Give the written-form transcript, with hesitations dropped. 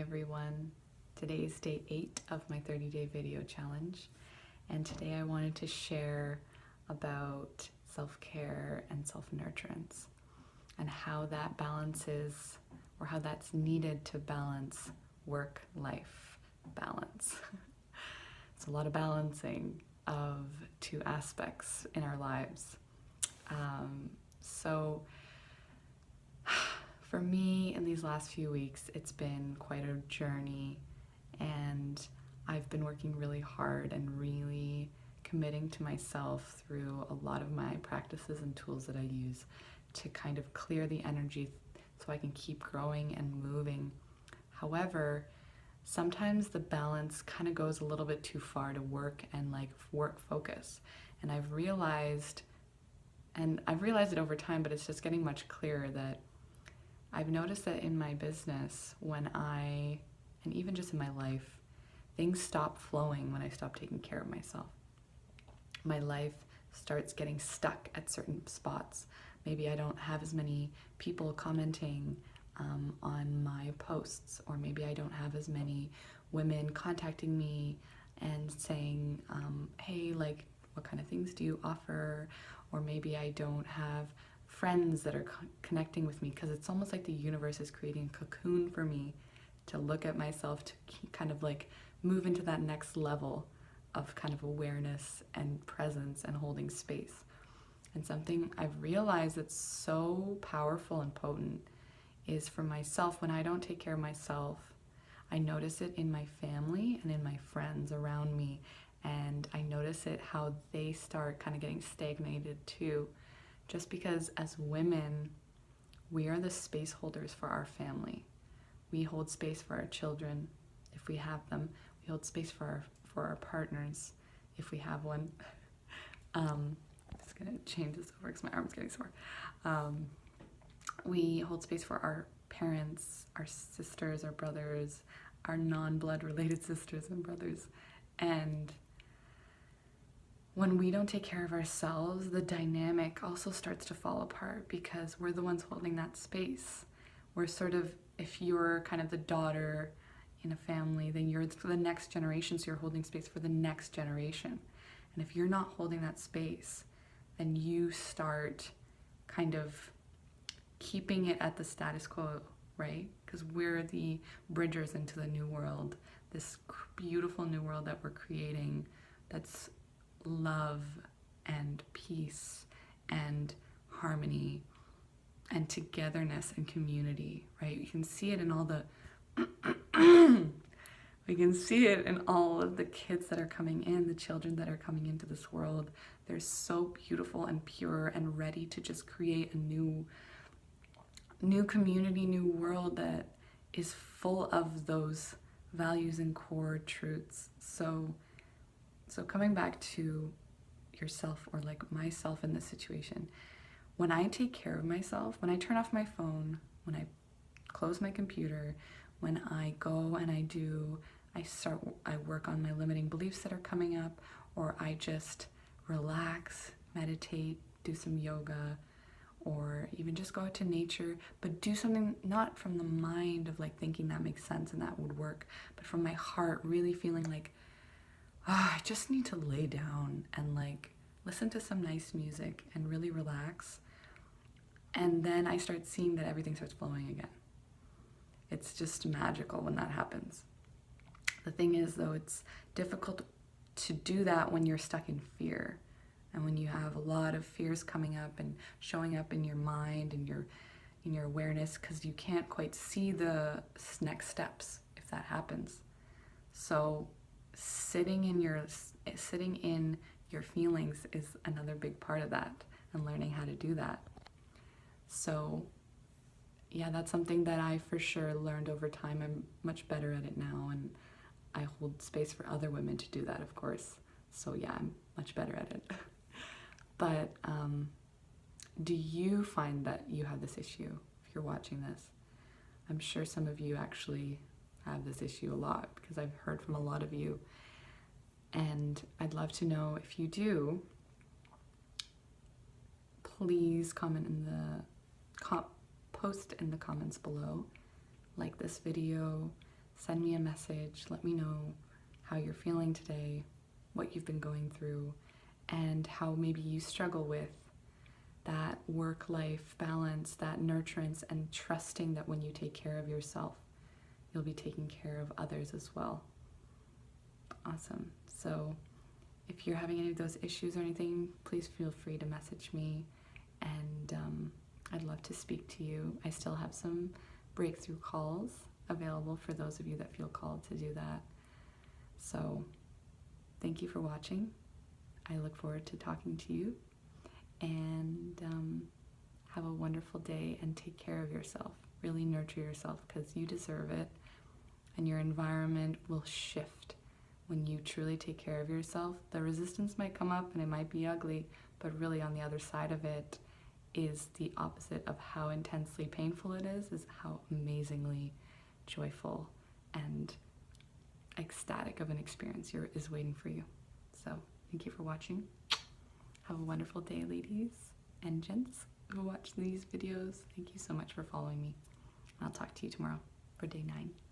everyone. Today is day 8 of my 30-day video challenge, and today I wanted to share about self-care and self-nurturance and how that balances, or how that's needed to balance work-life balance. It's a lot of balancing of two aspects in our lives. So for me, in these last few weeks, it's been quite a journey, and I've been working really hard and really committing to myself through a lot of my practices and tools that I use to kind of clear the energy so I can keep growing and moving. However, sometimes the balance kind of goes a little bit too far to work and work focus. And I've realized it over time, but it's just getting much clearer that I've noticed that in my business, and even just in my life, things stop flowing when I stop taking care of myself. My life starts getting stuck at certain spots. Maybe I don't have as many people commenting on my posts, or maybe I don't have as many women contacting me and saying, hey, what kind of things do you offer? Or maybe I don't have friends that are connecting with me, because it's almost like the universe is creating a cocoon for me to look at myself, to kind of move into that next level of kind of awareness and presence and holding space. And something I've realized that's so powerful and potent is for myself, when I don't take care of myself, I notice it in my family and in my friends around me, and I notice it how they start kind of getting stagnated too. Just because as women, we are the space holders for our family. We hold space for our children, if we have them. We hold space for our partners, if we have one. I'm just gonna change this over because my arm's getting sore. We hold space for our parents, our sisters, our brothers, our non-blood related sisters and brothers. And when we don't take care of ourselves, the dynamic also starts to fall apart, because we're the ones holding that space. We're sort of, if you're kind of the daughter in a family, then you're the next generation, so you're holding space for the next generation. And if you're not holding that space, then you start kind of keeping it at the status quo, right? Because we're the bridgers into the new world, this beautiful new world that we're creating, that's love and peace and harmony and togetherness and community, right? You can see it in all the we can see it in all of the kids that are coming in, the children that are coming into this world. They're so beautiful and pure and ready to just create a new community, new world that is full of those values and core truths. So coming back to yourself, or myself in this situation, when I take care of myself, when I turn off my phone, when I close my computer, when I go and I work on my limiting beliefs that are coming up, or I just relax, meditate, do some yoga, or even just go out to nature, but do something not from the mind of thinking that makes sense and that would work, but from my heart, really feeling I just need to lay down and listen to some nice music and really relax. And then I start seeing that everything starts flowing again. It's just magical when that happens. The thing is, though, it's difficult to do that when you're stuck in fear, and when you have a lot of fears coming up and showing up in your mind and in your awareness, because you can't quite see the next steps if that happens. So sitting in your feelings is another big part of that, and learning how to do that. So yeah, that's something that I for sure learned over time. I'm much better at it now, and I hold space for other women to do that, of course. So yeah, I'm much better at it. But do you find that you have this issue if you're watching this? I'm sure some of you actually have this issue a lot, because I've heard from a lot of you, and I'd love to know if you do. Please comment in the post in the comments below, like this video, send me a message. Let me know how you're feeling today, what you've been going through, and how maybe you struggle with that work-life balance, that nurturance, and trusting that when you take care of yourself, you'll be taking care of others as well. Awesome. So if you're having any of those issues or anything, please feel free to message me, and I'd love to speak to you. I still have some breakthrough calls available for those of you that feel called to do that. So thank you for watching. I look forward to talking to you, and have a wonderful day, and take care of yourself. Really nurture yourself, because you deserve it, and your environment will shift when you truly take care of yourself. The resistance might come up and it might be ugly, but really on the other side of it is the opposite of how intensely painful it is how amazingly joyful and ecstatic of an experience is waiting for you. So thank you for watching. Have a wonderful day, ladies and gents who watch these videos. Thank you so much for following me. I'll talk to you tomorrow for day 9.